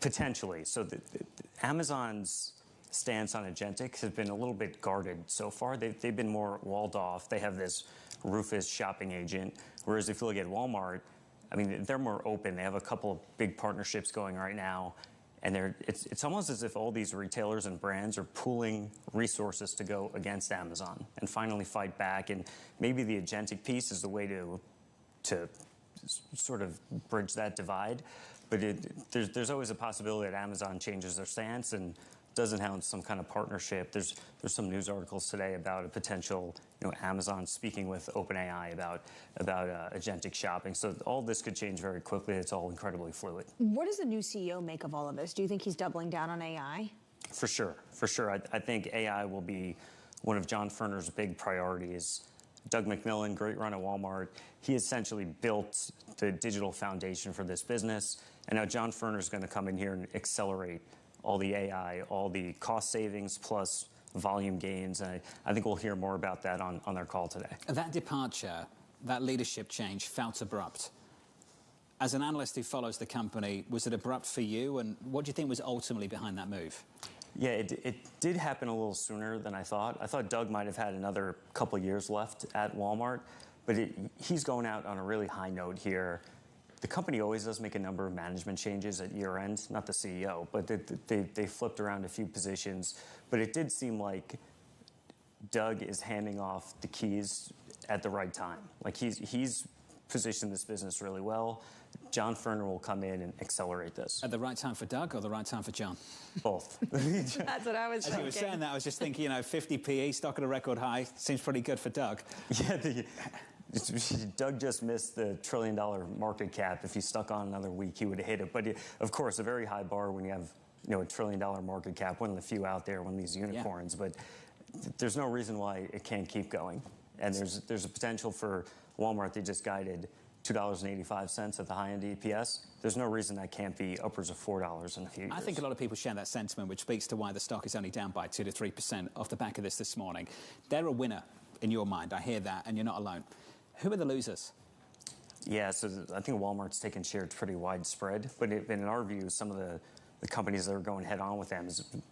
Potentially. So Amazon's stance on agentic has been a little bit guarded so far. They've been more walled off. They have this Rufus shopping agent, whereas if you look at Walmart, I mean, they're more open. They have a couple of big partnerships going right now, and it's almost as if all these retailers and brands are pooling resources to go against Amazon and finally fight back. And maybe the agentic piece is the way to sort of bridge that divide. But there's always a possibility that Amazon changes their stance and doesn't have some kind of partnership. There's some news articles today about a potential, Amazon speaking with OpenAI about agentic shopping. So all this could change very quickly. It's all incredibly fluid. What does the new CEO make of all of this? Do you think he's doubling down on AI? For sure. I think AI will be one of John Furner's big priorities. Doug McMillon, great run at Walmart, he essentially built the digital foundation for this business. And now John Furner is going to come in here and accelerate all the AI, all the cost savings plus volume gains. And I think we'll hear more about that on their call today. That departure, that leadership change felt abrupt. As an analyst who follows the company, was it abrupt for you? And what do you think was ultimately behind that move? Yeah, it did happen a little sooner than I thought. I thought Doug might have had another couple years left at Walmart, but he's going out on a really high note here. The company always does make a number of management changes at year end, not the CEO, but they flipped around a few positions. But it did seem like Doug is handing off the keys at the right time. Like he's positioned this business really well. John Furner will come in and accelerate this. At the right time for Doug or the right time for John? Both. That's what I was thinking. As you were saying that, I was just thinking, 50 PE, stock at a record high, seems pretty good for Doug. Yeah, Doug just missed the $1 trillion market cap. If he stuck on another week, he would have hit it. But of course, a very high bar when you have a $1 trillion market cap, one of the few out there, one of these unicorns. Yeah. But there's no reason why it can't keep going. And there's a potential for Walmart. They just guided $2.85 at the high end EPS. There's no reason that can't be upwards of $4 in a few years. I think a lot of people share that sentiment, which speaks to why the stock is only down by 2 to 3% off the back of this morning. They're a winner in your mind. I hear that, and you're not alone. Who are the losers? Yeah, so I think Walmart's taken share. It's pretty widespread. But in our view, some of the companies that are going head on with them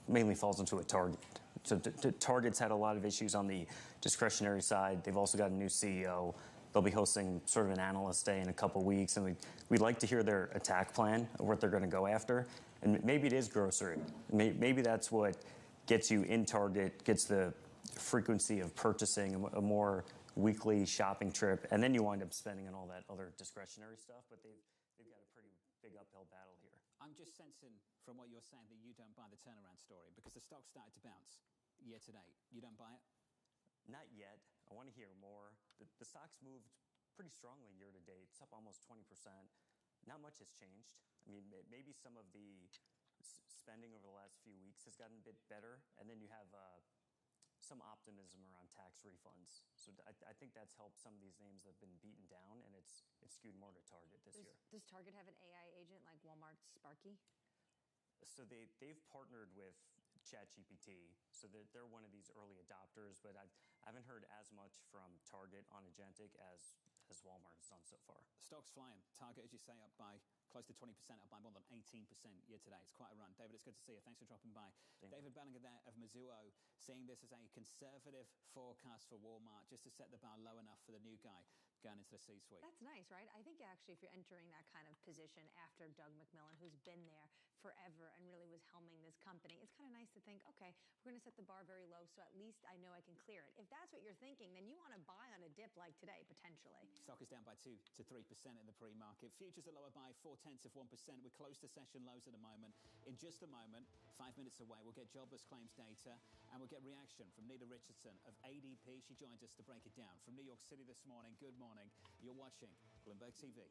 mainly falls into a Target. So Target's had a lot of issues on the discretionary side. They've also got a new CEO. They'll be hosting sort of an analyst day in a couple weeks, and we'd like to hear their attack plan of what they're going to go after. And maybe it is grocery. Maybe that's what gets you in Target, gets the frequency of purchasing, a more weekly shopping trip, and then you wind up spending on all that other discretionary stuff. But they've got a pretty big uphill battle here. I'm just sensing from what you're saying that you don't buy the turnaround story because the stock started to bounce year to date. You don't buy it? Not yet. I want to hear more. The stock's moved pretty strongly year to date. It's up almost 20%. Not much has changed. I mean, maybe some of the spending over the last few weeks has gotten a bit better, and then you have some optimism around tax refunds. So I think that's helped some of these names that have been beaten down, and it's skewed more to Target this year. Does Target have an AI agent like Walmart's Sparky? So they've partnered with ChatGPT, so they're one of these early adopters, but I haven't heard as much from Target on agentic as Walmart has done so far. Stock's flying. Target, as you say, up by close to 20%, up by more than 18% year to date. It's quite a run. David, it's good to see you. Thanks for dropping by. David Bellinger there of Mizuho, seeing this as a conservative forecast for Walmart, just to set the bar low enough for the new guy going into the C-suite. That's nice, right? I think actually if you're entering that kind of position after Doug McMillon, who's been there forever and really was helming this company, it's kind of nice to think, okay, we're going to set the bar very low, so at least I know I can clear it. If that's what you're thinking, then you want to buy on a dip like today, potentially. Stock is down by 2 to 3% in the pre-market. Futures are lower by 0.4%. We're close to session lows at the moment. In just a moment, 5 minutes away, we'll get jobless claims data and we'll get reaction from Nita Richardson of ADP. She joins us to break it down. From New York City this morning, good morning. You're watching Bloomberg TV.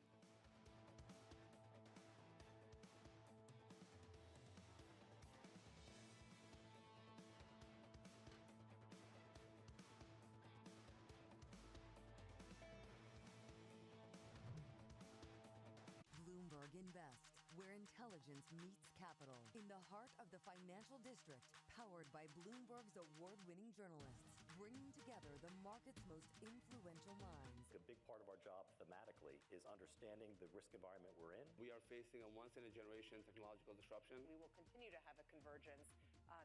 Bloomberg Invest with where intelligence meets capital. In the heart of the financial district, powered by Bloomberg's award-winning journalists, bringing together the market's most influential minds. A big part of our job thematically is understanding the risk environment we're in. We are facing a once-in-a-generation technological disruption. We will continue to have a convergence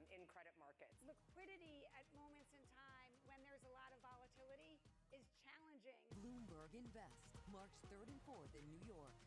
in credit markets. Liquidity at moments in time when there's a lot of volatility is challenging. Bloomberg Invest, March 3rd and 4th in New York.